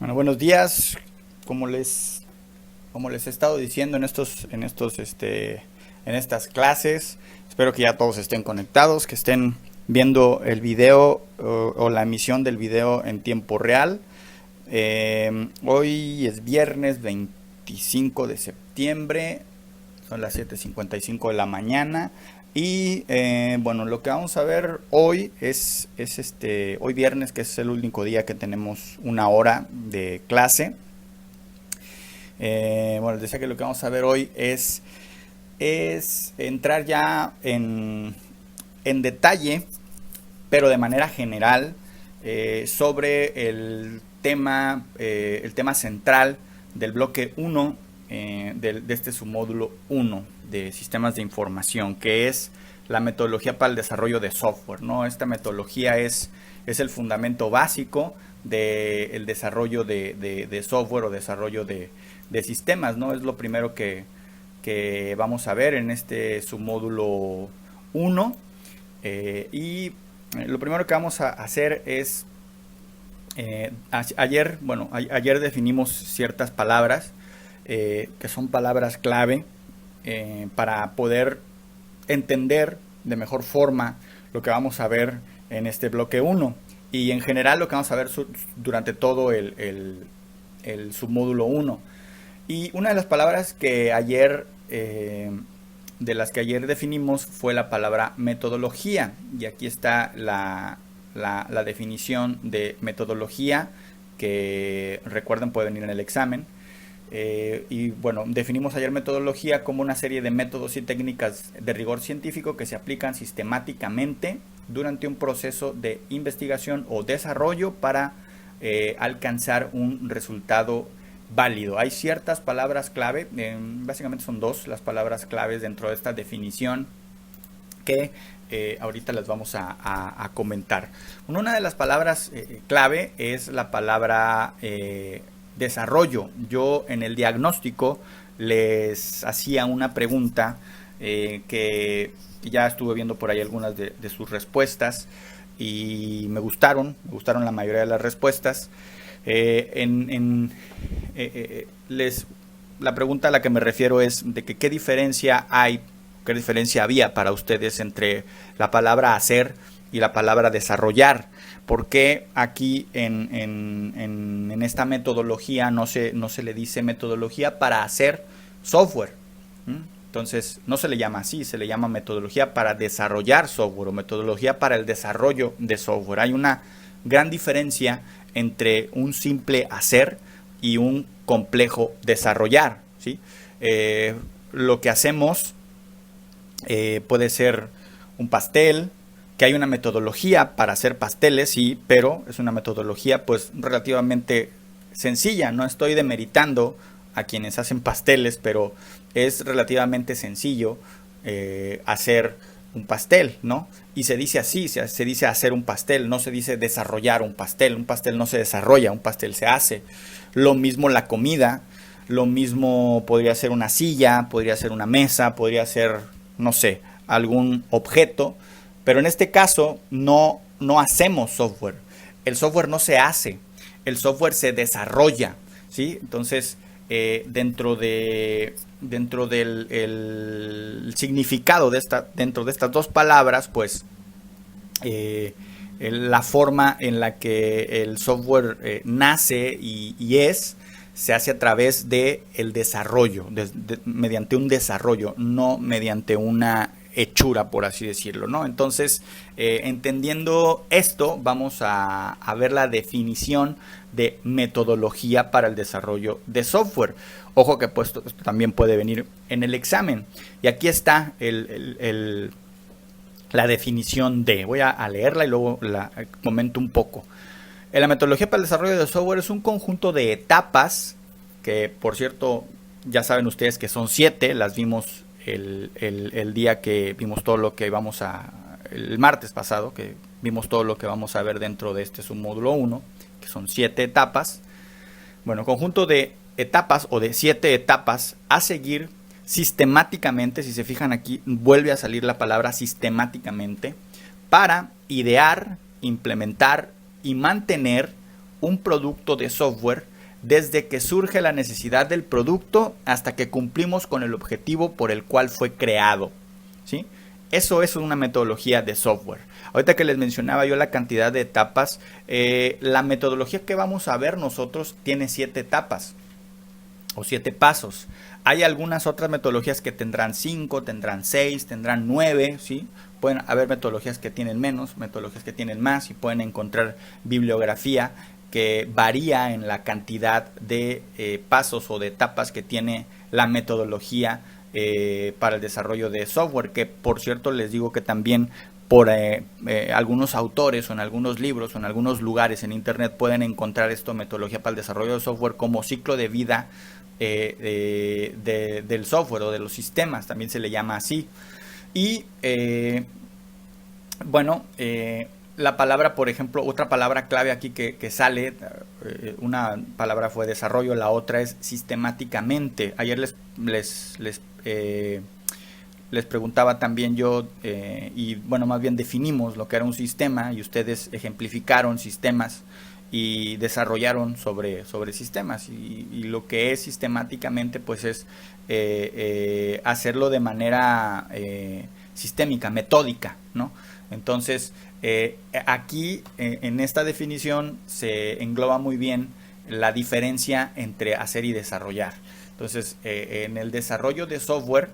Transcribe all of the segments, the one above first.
Bueno, buenos días. Como les, como les he estado diciendo en estas clases, espero que ya todos estén conectados, que estén viendo el video o la emisión del video en tiempo real. Hoy es viernes 25 de septiembre, son las 7:55 de la mañana. Y bueno, lo que vamos a ver hoy es hoy viernes, que es el único día que tenemos una hora de clase. Bueno, les decía que lo que vamos a ver hoy es entrar ya en detalle, pero de manera general, sobre el tema central del bloque 1 de este submódulo 1 de sistemas de información, que es la metodología para el desarrollo de software, ¿no? Esta metodología es el fundamento básico del desarrollo de software o desarrollo de sistemas, ¿no? Es lo primero que vamos a ver en este submódulo 1. Y lo primero que vamos a hacer es ayer definimos ciertas palabras que son palabras clave para poder entender de mejor forma lo que vamos a ver en este bloque 1 y en general lo que vamos a ver durante todo el submódulo 1. Y una de las palabras que ayer definimos fue la palabra metodología, y aquí está la definición de metodología, que recuerden puede venir en el examen. Y bueno, definimos ayer metodología como una serie de métodos y técnicas de rigor científico que se aplican sistemáticamente durante un proceso de investigación o desarrollo para alcanzar un resultado válido. Hay ciertas palabras clave, básicamente son dos las palabras claves dentro de esta definición que ahorita las vamos a comentar. Una de las palabras clave es la palabra desarrollo. Yo en el diagnóstico les hacía una pregunta que ya estuve viendo por ahí algunas de sus respuestas y me gustaron la mayoría de las respuestas. La pregunta a la que me refiero es de que qué diferencia había para ustedes entre la palabra hacer y la palabra desarrollar. ¿Por qué aquí en esta metodología no se le dice metodología para hacer software? Entonces no se le llama así, se le llama metodología para desarrollar software o metodología para el desarrollo de software. Hay una gran diferencia entre un simple hacer y un complejo desarrollar, ¿sí? Lo que hacemos puede ser un pastel, que hay una metodología para hacer pasteles, sí, pero es una metodología pues relativamente sencilla. No estoy demeritando a quienes hacen pasteles, pero es relativamente sencillo hacer un pastel, ¿no? Y se dice así, se dice hacer un pastel, no se dice desarrollar un pastel no se desarrolla, un pastel se hace. Lo mismo la comida, lo mismo podría ser una silla, podría ser una mesa, podría ser, no sé, algún objeto. Pero en este caso no hacemos software. El software no se hace, el software se desarrolla, ¿sí? Entonces, dentro del significado dentro de estas dos palabras, pues la forma en la que el software nace y se hace a través de el desarrollo, mediante un desarrollo, no mediante una hechura, por así decirlo, ¿no? Entonces, entendiendo esto, vamos a ver la definición de metodología para el desarrollo de software. Ojo que pues esto también puede venir en el examen. Y aquí está la definición de. Voy a leerla y luego la comento un poco. La metodología para el desarrollo de software es un conjunto de etapas que, por cierto, ya saben ustedes que son 7, las vimos el día que vimos todo lo que el martes pasado, que vimos todo lo que vamos a ver dentro de este submódulo 1, que son 7 etapas. Bueno, conjunto de etapas o de 7 etapas a seguir sistemáticamente, si se fijan aquí, vuelve a salir la palabra sistemáticamente, para idear, implementar y mantener un producto de software desde que surge la necesidad del producto hasta que cumplimos con el objetivo por el cual fue creado, ¿sí? Eso es una metodología de software. Ahorita que les mencionaba yo la cantidad de etapas, la metodología que vamos a ver nosotros tiene 7 etapas o 7 pasos. Hay algunas otras metodologías que tendrán 5, tendrán 6, tendrán 9, ¿sí? Pueden haber metodologías que tienen menos, metodologías que tienen más, y pueden encontrar bibliografía que varía en la cantidad de pasos o de etapas que tiene la metodología para el desarrollo de software, que por cierto les digo que también por algunos autores o en algunos libros o en algunos lugares en internet pueden encontrar esto, metodología para el desarrollo de software, como ciclo de vida del software o de los sistemas, también se le llama así. Y la palabra, por ejemplo, otra palabra clave aquí que sale, una palabra fue desarrollo, la otra es sistemáticamente. Ayer les preguntaba también yo, más bien definimos lo que era un sistema y ustedes ejemplificaron sistemas y desarrollaron sobre sistemas, y lo que es sistemáticamente pues es hacerlo de manera sistémica, metódica, ¿no? Entonces aquí en esta definición se engloba muy bien la diferencia entre hacer y desarrollar. Entonces en el desarrollo de software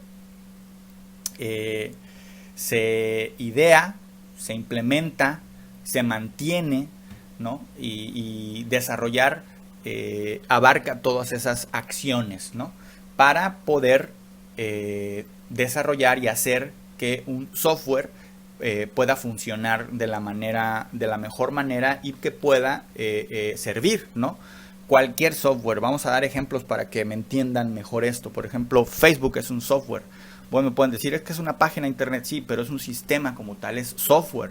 se idea, se implementa, se mantiene, ¿no? Y desarrollar abarca todas esas acciones, ¿no? Para poder desarrollar y hacer que un software pueda funcionar de la mejor manera y que pueda servir, ¿no? Cualquier software, vamos a dar ejemplos para que me entiendan mejor esto. Por ejemplo, Facebook es un software. Bueno, me pueden decir, es que es una página de internet, sí, pero es un sistema como tal, es software.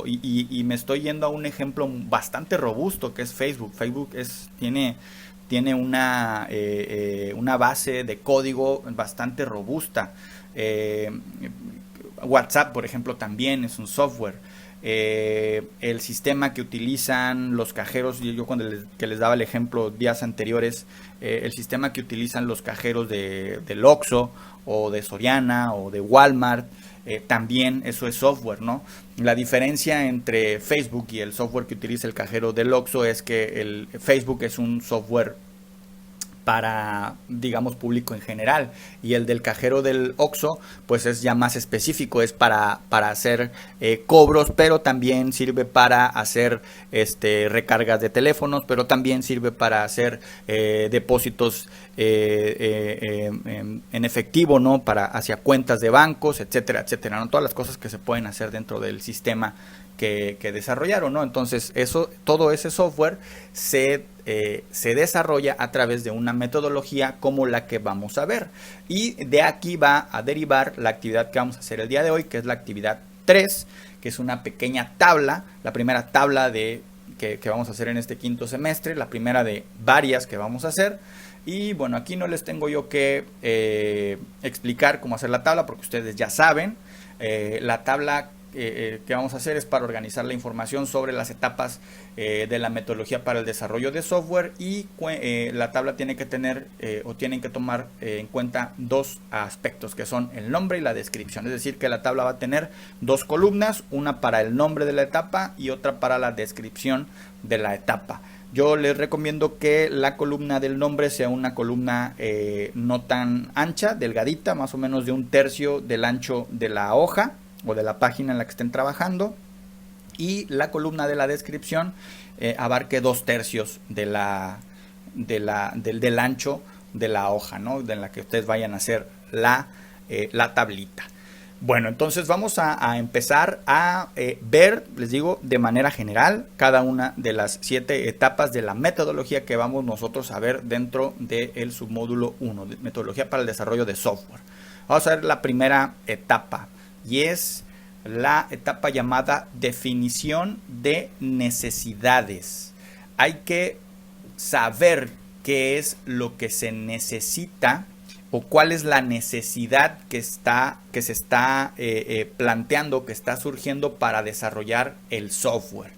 Y me estoy yendo a un ejemplo bastante robusto que es Facebook. Facebook tiene una base de código bastante robusta. WhatsApp, por ejemplo, también es un software. El sistema que utilizan los cajeros, yo cuando les daba el ejemplo días anteriores, el sistema que utilizan los cajeros del Oxxo o de Soriana o de Walmart, también eso es software, ¿no? La diferencia entre Facebook y el software que utiliza el cajero del Oxxo es que el Facebook es un software para, digamos, público en general, y el del cajero del Oxxo pues es ya más específico, es para hacer cobros, pero también sirve para hacer recargas de teléfonos, pero también sirve para hacer depósitos en efectivo, ¿no? Hacia cuentas de bancos, etcétera, etcétera, ¿no? Todas las cosas que se pueden hacer dentro del sistema que desarrollaron, ¿no? Entonces todo ese software se desarrolla a través de una metodología como la que vamos a ver, y de aquí va a derivar la actividad que vamos a hacer el día de hoy, que es la actividad 3, que es una pequeña tabla, la primera tabla que vamos a hacer en este quinto semestre, la primera de varias que vamos a hacer. Y bueno, aquí no les tengo yo que explicar cómo hacer la tabla, porque ustedes ya saben. La tabla que vamos a hacer es para organizar la información sobre las etapas de la metodología para el desarrollo de software, y la tabla tiene que tener o tienen que tomar en cuenta dos aspectos, que son el nombre y la descripción. Es decir, que la tabla va a tener dos columnas, una para el nombre de la etapa y otra para la descripción de la etapa. Yo les recomiendo que la columna del nombre sea una columna no tan ancha, delgadita, más o menos de 1/3 del ancho de la hoja o de la página en la que estén trabajando, y la columna de la descripción abarque 2/3 del ancho de la hoja, ¿no? De la que ustedes vayan a hacer la tablita. Bueno, entonces vamos a empezar a ver, les digo, de manera general cada una de las 7 etapas de la metodología que vamos nosotros a ver dentro del submódulo 1, de metodología para el desarrollo de software. Vamos a ver la primera etapa, y es la etapa llamada definición de necesidades. Hay que saber qué es lo que se necesita o cuál es la necesidad que se está planteando, que está surgiendo para desarrollar el software.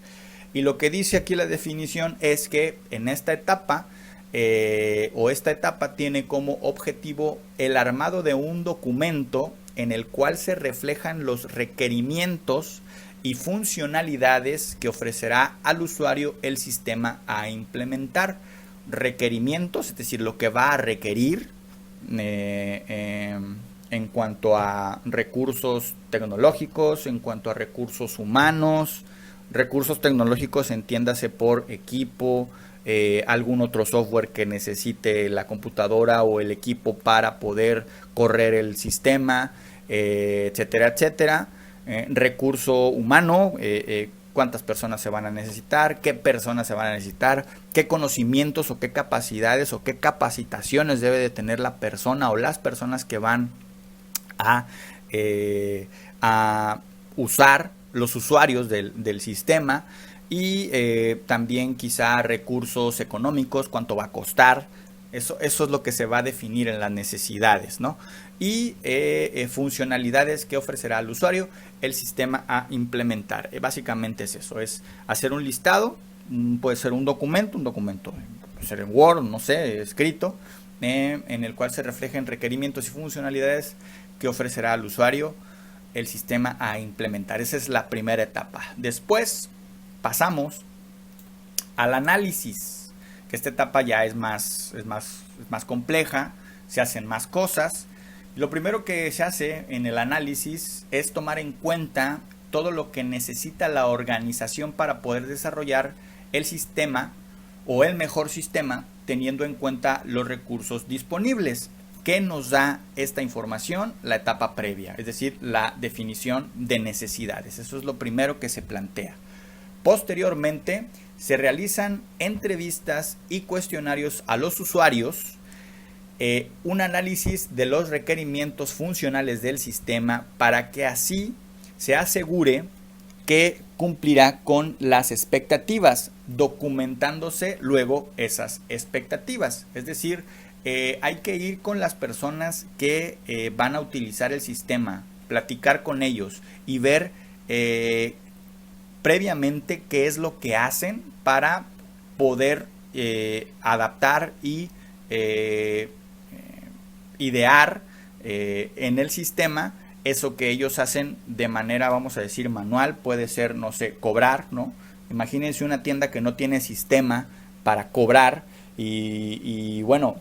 Y lo que dice aquí la definición es que en esta etapa, esta etapa tiene como objetivo el armado de un documento en el cual se reflejan los requerimientos y funcionalidades que ofrecerá al usuario el sistema a implementar. Requerimientos, es decir, lo que va a requerir en cuanto a recursos tecnológicos, en cuanto a recursos humanos. Recursos tecnológicos, entiéndase por equipo, algún otro software que necesite la computadora o el equipo para poder correr el sistema, etcétera, etcétera. Recurso humano, cuántas personas se van a necesitar, qué personas se van a necesitar, qué conocimientos o qué capacidades o qué capacitaciones debe de tener la persona o las personas que van a usar, los usuarios del sistema, y también quizá recursos económicos, cuánto va a costar. Eso es lo que se va a definir en las necesidades, ¿no? Y funcionalidades que ofrecerá al usuario el sistema a implementar. Básicamente es eso, es hacer un listado, puede ser un documento, puede ser en Word, no sé, escrito, en el cual se reflejen requerimientos y funcionalidades que ofrecerá al usuario el sistema a implementar. Esa es la primera etapa. Después pasamos al análisis, que esta etapa ya es más compleja, se hacen más cosas. Lo primero que se hace en el análisis es tomar en cuenta todo lo que necesita la organización para poder desarrollar el sistema o el mejor sistema, teniendo en cuenta los recursos disponibles. ¿Qué nos da esta información? La etapa previa, es decir, la definición de necesidades. Eso es lo primero que se plantea. Posteriormente, se realizan entrevistas y cuestionarios a los usuarios, un análisis de los requerimientos funcionales del sistema para que así se asegure que cumplirá con las expectativas, documentándose luego esas expectativas. Es decir, hay que ir con las personas que van a utilizar el sistema, platicar con ellos y ver previamente qué es lo que hacen para poder adaptar y idear en el sistema eso que ellos hacen de manera, vamos a decir, manual. Puede ser, no sé, cobrar, ¿no? Imagínense una tienda que no tiene sistema para cobrar y bueno,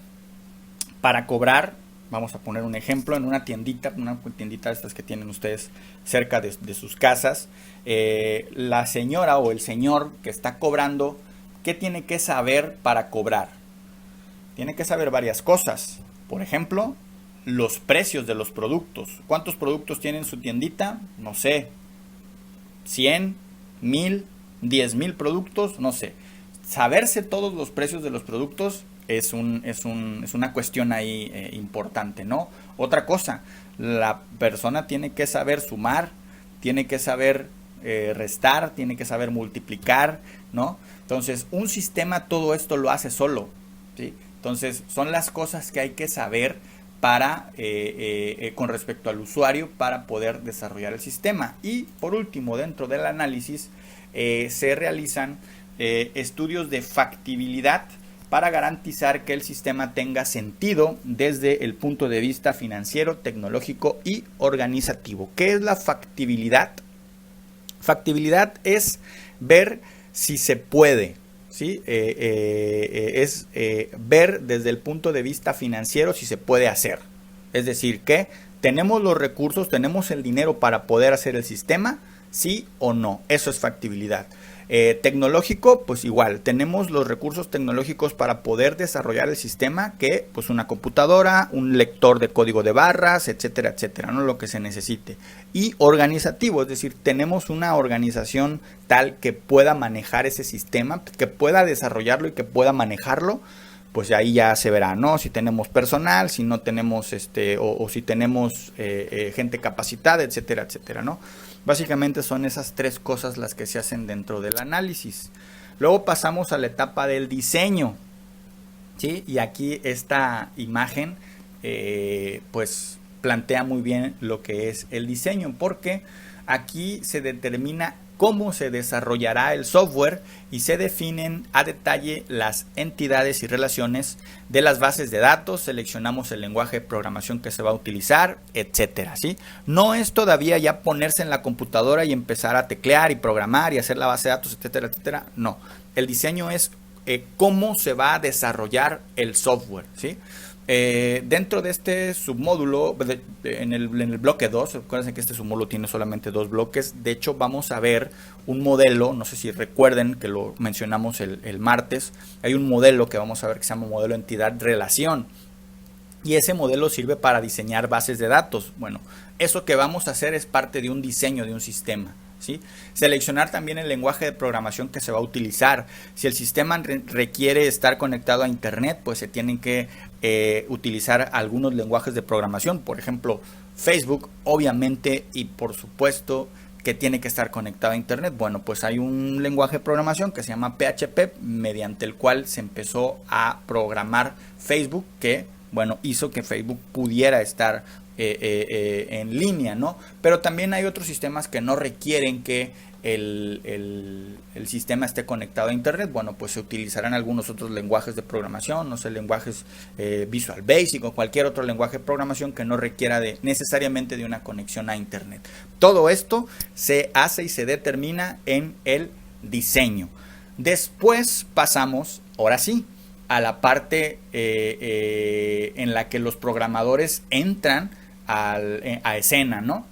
para cobrar, vamos a poner un ejemplo, en una tiendita de estas que tienen ustedes cerca de sus casas, la señora o el señor que está cobrando, ¿qué tiene que saber para cobrar? Tiene que saber varias cosas. Por ejemplo, los precios de los productos. ¿Cuántos productos tiene en su tiendita? No sé, 100, 1000, 10,000 productos, no sé. Saberse todos los precios de los productos es una cuestión ahí importante, ¿no? Otra cosa, la persona tiene que saber sumar, tiene que saber restar, tiene que saber multiplicar, ¿no? Entonces, un sistema todo esto lo hace solo, ¿sí? Entonces, son las cosas que hay que saber para con respecto al usuario para poder desarrollar el sistema. Y por último, dentro del análisis se realizan estudios de factibilidad para garantizar que el sistema tenga sentido desde el punto de vista financiero, tecnológico y organizativo. ¿Qué es la factibilidad? Factibilidad es ver si se puede, ¿sí? Es ver desde el punto de vista financiero si se puede hacer. Es decir, que tenemos los recursos, tenemos el dinero para poder hacer el sistema, sí o no. Eso es factibilidad. Tecnológico, pues igual, tenemos los recursos tecnológicos para poder desarrollar el sistema, que pues una computadora, un lector de código de barras, etcétera, etcétera, ¿no? Lo que se necesite. Y organizativo, es decir, tenemos una organización tal que pueda manejar ese sistema, que pueda desarrollarlo y que pueda manejarlo. Pues ahí ya se verá, ¿no? Si tenemos personal, si no tenemos o si tenemos gente capacitada, etcétera, etcétera, ¿no? Básicamente son esas tres cosas las que se hacen dentro del análisis. Luego pasamos a la etapa del diseño, ¿sí? Y aquí esta imagen pues plantea muy bien lo que es el diseño, porque aquí se determina cómo se desarrollará el software y se definen a detalle las entidades y relaciones de las bases de datos, seleccionamos el lenguaje de programación que se va a utilizar, etcétera, ¿sí? No es todavía ya ponerse en la computadora y empezar a teclear y programar y hacer la base de datos, etcétera, etcétera. No, el diseño es cómo se va a desarrollar el software, ¿sí? Dentro de este submódulo, en el bloque 2, acuérdense que este submódulo tiene solamente 2 bloques. De hecho, vamos a ver un modelo, no sé si recuerden que lo mencionamos el martes. Hay un modelo que vamos a ver que se llama modelo entidad-relación. Y ese modelo sirve para diseñar bases de datos. Bueno, eso que vamos a hacer es parte de un diseño de un sistema, ¿sí? Seleccionar también el lenguaje de programación que se va a utilizar. Si el sistema requiere estar conectado a internet, pues se tienen que utilizar algunos lenguajes de programación. Por ejemplo, Facebook, obviamente y por supuesto que tiene que estar conectado a internet. Bueno, pues hay un lenguaje de programación que se llama PHP, mediante el cual se empezó a programar Facebook, que bueno, hizo que Facebook pudiera estar en línea, ¿no? Pero también hay otros sistemas que no requieren que el sistema esté conectado a internet. Bueno, pues se utilizarán algunos otros lenguajes de programación, no sé, lenguajes Visual Basic o cualquier otro lenguaje de programación que no requiera necesariamente de una conexión a internet. Todo esto se hace y se determina en el diseño. Después pasamos, ahora sí, a la parte en la que los programadores entran a escena, ¿no?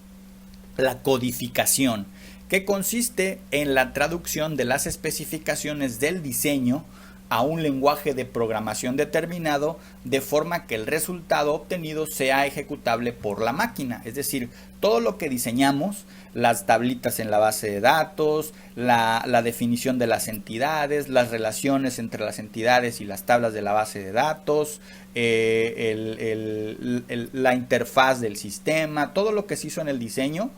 La codificación, que consiste en la traducción de las especificaciones del diseño a un lenguaje de programación determinado, de forma que el resultado obtenido sea ejecutable por la máquina. Es decir, todo lo que diseñamos, las tablitas en la base de datos, la definición de las entidades, las relaciones entre las entidades y las tablas de la base de datos, la interfaz del sistema, todo lo que se hizo en el diseño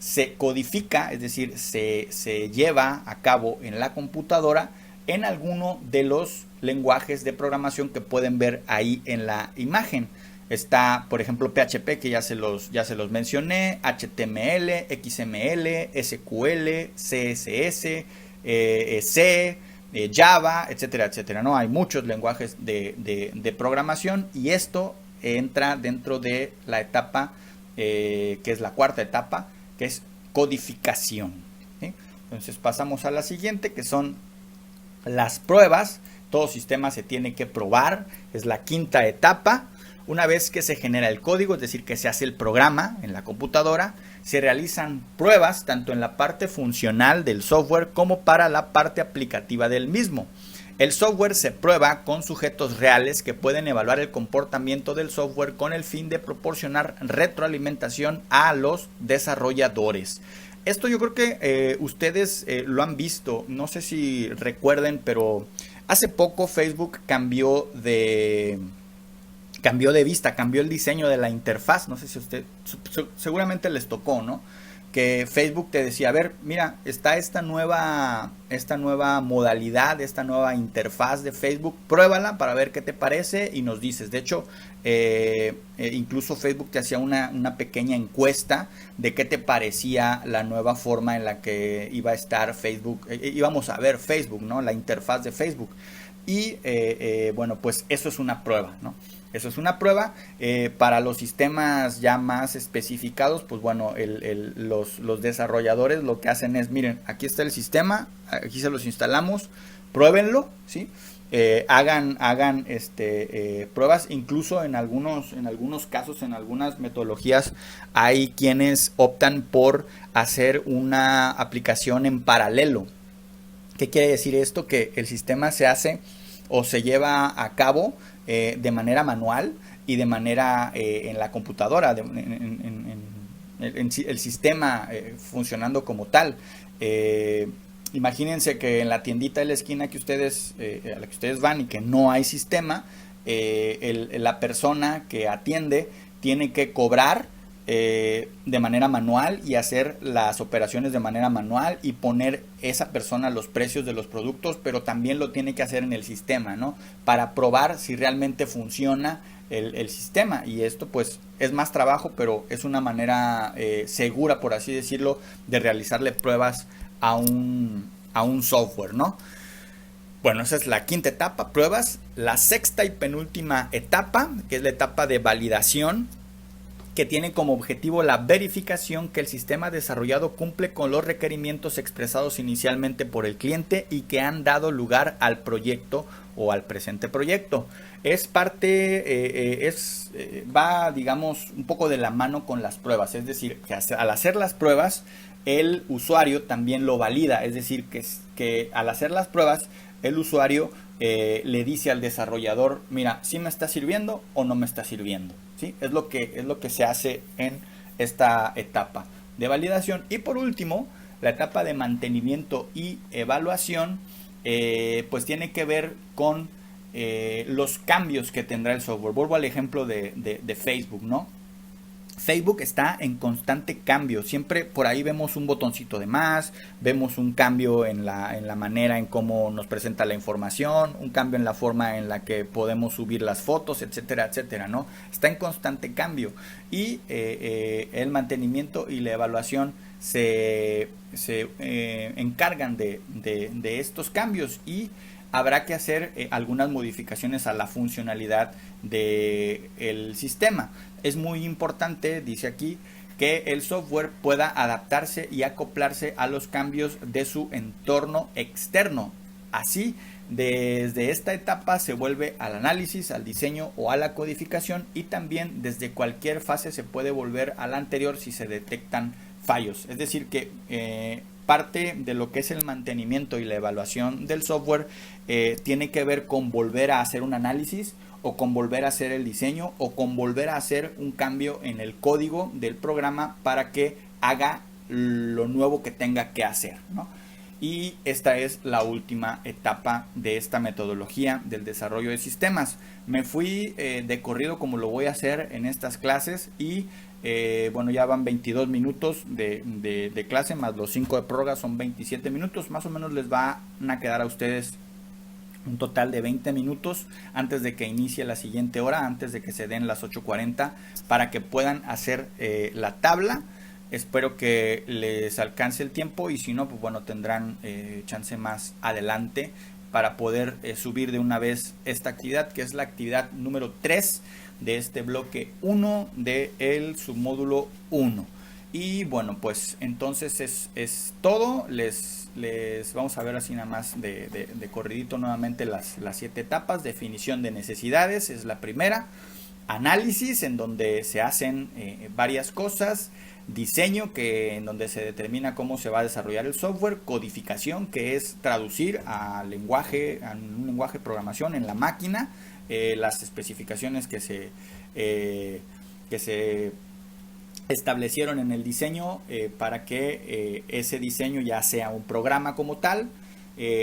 se codifica, es decir, se lleva a cabo en la computadora en alguno de los lenguajes de programación que pueden ver ahí en la imagen. Está, por ejemplo, PHP, que ya se los mencioné, HTML, XML, SQL, CSS, C, Java, etcétera, etcétera, ¿no? Hay muchos lenguajes de programación y esto entra dentro de la etapa que es la cuarta etapa, que es codificación, ¿sí? Entonces pasamos a la siguiente, que son las pruebas. Todo sistema se tiene que probar, es la quinta etapa. Una vez que se genera el código, es decir, que se hace el programa en la computadora, se realizan pruebas tanto en la parte funcional del software como para la parte aplicativa del mismo. El software se prueba con sujetos reales que pueden evaluar el comportamiento del software con el fin de proporcionar retroalimentación a los desarrolladores. Esto yo creo que ustedes lo han visto, no sé si recuerden, pero hace poco Facebook cambió de vista, cambió el diseño de la interfaz. No sé si usted, seguramente les tocó, ¿no? Que Facebook te decía, a ver, mira, está esta nueva modalidad, esta nueva interfaz de Facebook, pruébala para ver qué te parece y nos dices. De hecho, incluso Facebook te hacía una pequeña encuesta de qué te parecía la nueva forma en la que iba a estar Facebook, íbamos a ver Facebook, ¿no? La interfaz de Facebook. Y bueno, pues eso es una prueba, ¿no? Eso es una prueba. Para los sistemas ya más especificados, pues bueno, los desarrolladores lo que hacen es, miren, aquí está el sistema, aquí se los instalamos, pruébenlo, ¿sí? Hagan pruebas. Incluso en algunos casos, en algunas metodologías, hay quienes optan por hacer una aplicación en paralelo. ¿Qué quiere decir esto? Que el sistema se hace o se lleva a cabo de manera manual y de manera en la computadora, el sistema funcionando como tal. Imagínense que en la tiendita de la esquina a la que ustedes van y que no hay sistema, la persona que atiende tiene que cobrar de manera manual y hacer las operaciones de manera manual y poner esa persona los precios de los productos, pero también lo tiene que hacer en el sistema, ¿no? Para probar si realmente funciona el sistema. Y esto pues es más trabajo, pero es una manera segura, por así decirlo, de realizarle pruebas a un software, ¿no? Bueno, esa es la quinta etapa, pruebas. La sexta y penúltima etapa, que es la etapa de validación, que tiene como objetivo la verificación que el sistema desarrollado cumple con los requerimientos expresados inicialmente por el cliente y que han dado lugar al proyecto o al presente proyecto. Es parte, va, digamos, un poco de la mano con las pruebas, es decir, que al hacer las pruebas, el usuario también lo valida, es decir, que al hacer las pruebas, el usuario le dice al desarrollador, mira, ¿sí me está sirviendo o no me está sirviendo? ¿Sí? Es lo que se hace en esta etapa de validación. Y por último, la etapa de mantenimiento y evaluación, pues tiene que ver con los cambios que tendrá el software. Vuelvo al ejemplo de Facebook, ¿no? Facebook está en constante cambio, siempre por ahí vemos un botoncito de más, vemos un cambio en la manera en cómo nos presenta la información, un cambio en la forma en la que podemos subir las fotos, etcétera, etcétera, ¿no? Está en constante cambio y el mantenimiento y la evaluación se encargan de estos cambios y habrá que hacer algunas modificaciones a la funcionalidad del sistema. Es muy importante, dice aquí, que el software pueda adaptarse y acoplarse a los cambios de su entorno externo. Así, desde esta etapa se vuelve al análisis, al diseño o a la codificación y también desde cualquier fase se puede volver a la anterior si se detectan fallos. Es decir que parte de lo que es el mantenimiento y la evaluación del software tiene que ver con volver a hacer un análisis o con volver a hacer el diseño o con volver a hacer un cambio en el código del programa para que haga lo nuevo que tenga que hacer, ¿no? Y esta es la última etapa de esta metodología del desarrollo de sistemas. Me fui de corrido como lo voy a hacer en estas clases y bueno, ya van 22 minutos de clase más los 5 de prórroga, son 27 minutos. Más o menos les van a quedar a ustedes un total de 20 minutos antes de que inicie la siguiente hora, antes de que se den las 8:40, para que puedan hacer la tabla. Espero que les alcance el tiempo y si no, pues bueno, tendrán chance más adelante para poder subir de una vez esta actividad, que es la actividad número 3 de este bloque 1 del submódulo 1. Y bueno, pues entonces es todo. Les vamos a ver así nada más de corridito nuevamente las 7 etapas. Definición de necesidades es la primera. Análisis, en donde se hacen varias cosas. Diseño, en donde se determina cómo se va a desarrollar el software. Codificación, que es traducir a un lenguaje de programación en la máquina las especificaciones que se establecieron en el diseño para que ese diseño ya sea un programa como tal.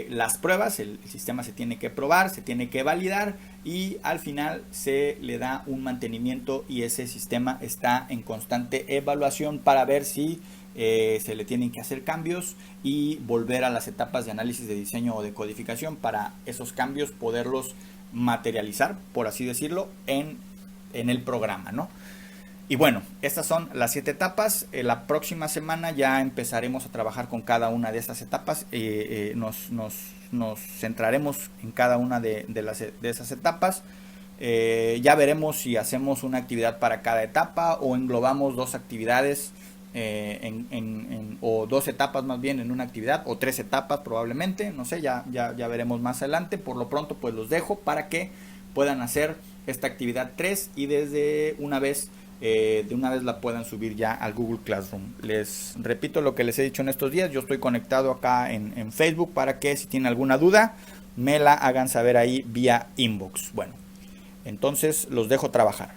Las pruebas, el sistema se tiene que probar, se tiene que validar y al final se le da un mantenimiento y ese sistema está en constante evaluación para ver si se le tienen que hacer cambios y volver a las etapas de análisis de diseño o de codificación para esos cambios poderlos materializar, por así decirlo, en el programa, ¿no? Y bueno, estas son las 7 etapas. La próxima semana ya empezaremos a trabajar con cada una de estas etapas. Nos centraremos en cada una de esas etapas. Ya veremos si hacemos una actividad para cada etapa o englobamos 2 actividades o 2 etapas más bien en una actividad, o 3 etapas probablemente. No sé, ya veremos más adelante. Por lo pronto pues los dejo para que puedan hacer esta actividad 3 y de una vez la puedan subir ya al Google Classroom. Les repito lo que les he dicho en estos días. Yo estoy conectado acá en Facebook para que si tienen alguna duda me la hagan saber ahí vía inbox. Bueno, entonces los dejo trabajar.